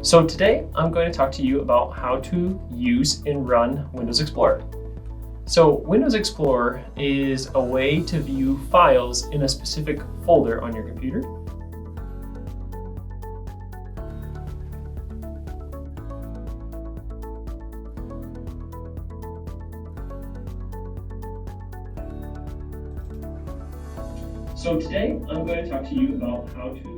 So today I'm going to talk to you about how to use and run Windows Explorer. So Windows Explorer is a way to view files in a specific folder on your computer. So today I'm going to talk to you about how to